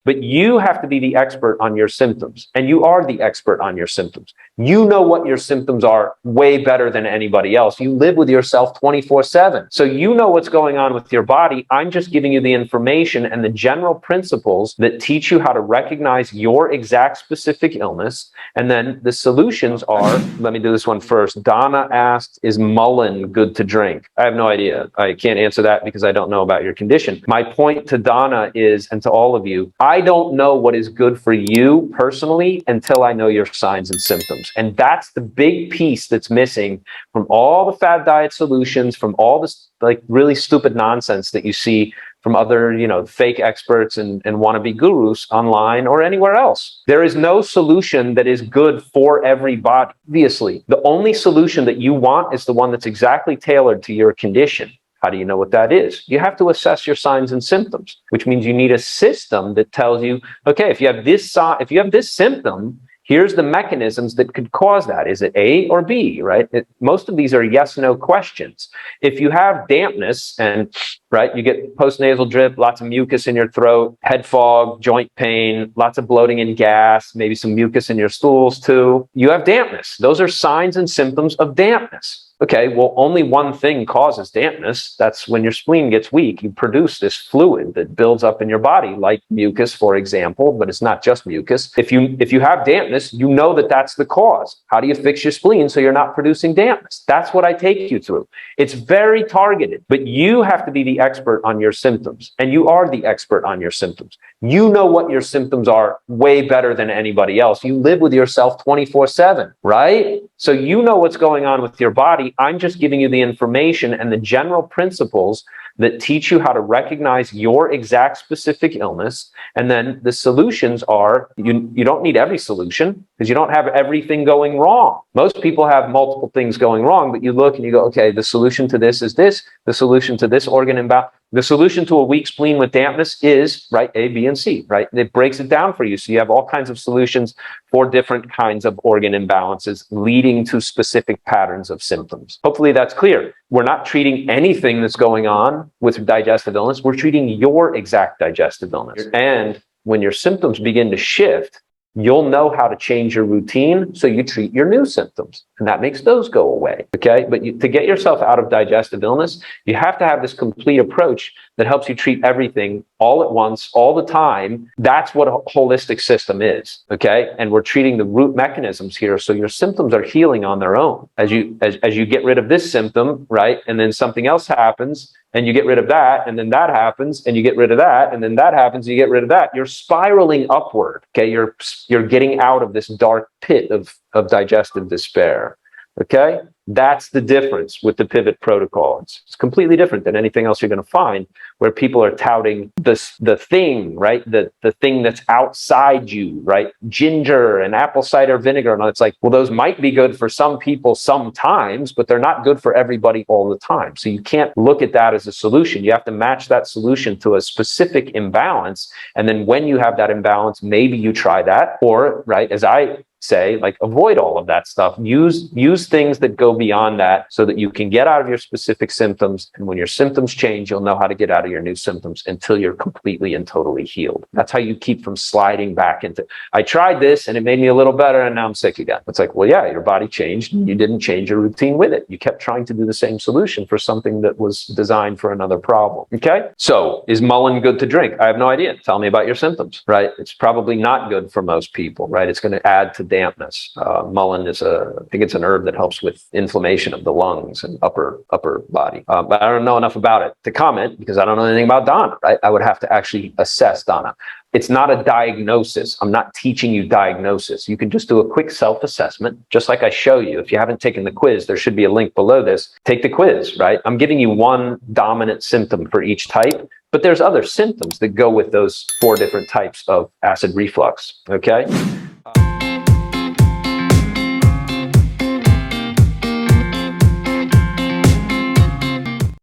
But you have to be the expert on your symptoms, and you are the expert on your symptoms. You know what your symptoms are way better than anybody else. You live with yourself 24/7. So you know what's going on with your body. I'm just giving you the information and the general principles that teach you how to recognize your exact specific illness. And then the solutions are, let me do this one first. Donna asked, is mullein good to drink? I have no idea. I can't answer that because I don't know about your condition. My point to Donna is, and to all of you, I don't know what is good for you personally until I know your signs and symptoms. And that's the big piece that's missing from all the fad diet solutions, from all this like really stupid nonsense that you see from other, fake experts and wannabe gurus online or anywhere else. There is no solution that is good for everybody. Obviously, the only solution that you want is the one that's exactly tailored to your condition. How do you know what that is? You have to assess your signs and symptoms, which means you need a system that tells you, okay, if you have this symptom, here's the mechanisms that could cause that. Is it A or B, right? Most of these are yes/no questions. If you have dampness and, right, you get postnasal drip, lots of mucus in your throat, head fog, joint pain, lots of bloating and gas, maybe some mucus in your stools too, you have dampness. Those are signs and symptoms of dampness. Okay, well, only one thing causes dampness. That's when your spleen gets weak. You produce this fluid that builds up in your body, like mucus, for example, but it's not just mucus. If you have dampness, you know that that's the cause. How do you fix your spleen so you're not producing dampness? That's what I take you through. It's very targeted, but you have to be the expert on your symptoms, and you are the expert on your symptoms. You know what your symptoms are way better than anybody else. You live with yourself 24/7, right? So you know what's going on with your body. I'm just giving you the information and the general principles that teach you how to recognize your exact specific illness. And then the solutions are, you don't need every solution because you don't have everything going wrong. Most people have multiple things going wrong, but you look and you go, okay, the solution to this is this, the solution to this organ imbalance. The solution to a weak spleen with dampness is, right, A, B, and C, right? It breaks it down for you. So you have all kinds of solutions for different kinds of organ imbalances leading to specific patterns of symptoms. Hopefully that's clear. We're not treating anything that's going on with digestive illness. We're treating your exact digestive illness. And when your symptoms begin to shift, you'll know how to change your routine, so you treat your new symptoms, and that makes those go away, okay? But to get yourself out of digestive illness, you have to have this complete approach that helps you treat everything all at once, all the time. That's what a holistic system is, okay? And we're treating the root mechanisms here, so your symptoms are healing on their own. As you get rid of this symptom, right, and then something else happens, and you get rid of that, and then that happens, and you get rid of that, and then that happens, and you get rid of that. You're spiraling upward, okay? You're getting out of this dark pit of digestive despair, okay? That's the difference with the pivot protocol. It's completely different than anything else you're going to find, where people are touting the thing, right? The thing that's outside you, right? Ginger and apple cider vinegar. And it's like, well, those might be good for some people sometimes, but they're not good for everybody all the time. So you can't look at that as a solution. You have to match that solution to a specific imbalance. And then when you have that imbalance, maybe you try that, or, right, as I say, like, avoid all of that stuff. Use things that go beyond that so that you can get out of your specific symptoms. And when your symptoms change, you'll know how to get out of your new symptoms until you're completely and totally healed. That's how you keep from sliding back into, I tried this and it made me a little better and now I'm sick again. It's like, well, yeah, your body changed. You didn't change your routine with it. You kept trying to do the same solution for something that was designed for another problem. Okay. So is mullein good to drink? I have no idea. Tell me about your symptoms, right? It's probably not good for most people, right? It's going to add to dampness. Mullein is I think it's an herb that helps with inflammation of the lungs and upper body. But I don't know enough about it to comment because I don't know anything about Donna, right? I would have to actually assess Donna. It's not a diagnosis. I'm not teaching you diagnosis. You can just do a quick self-assessment, just like I show you. If you haven't taken the quiz, there should be a link below this. Take the quiz, right? I'm giving you one dominant symptom for each type, but there's other symptoms that go with those 4 different types of acid reflux, okay?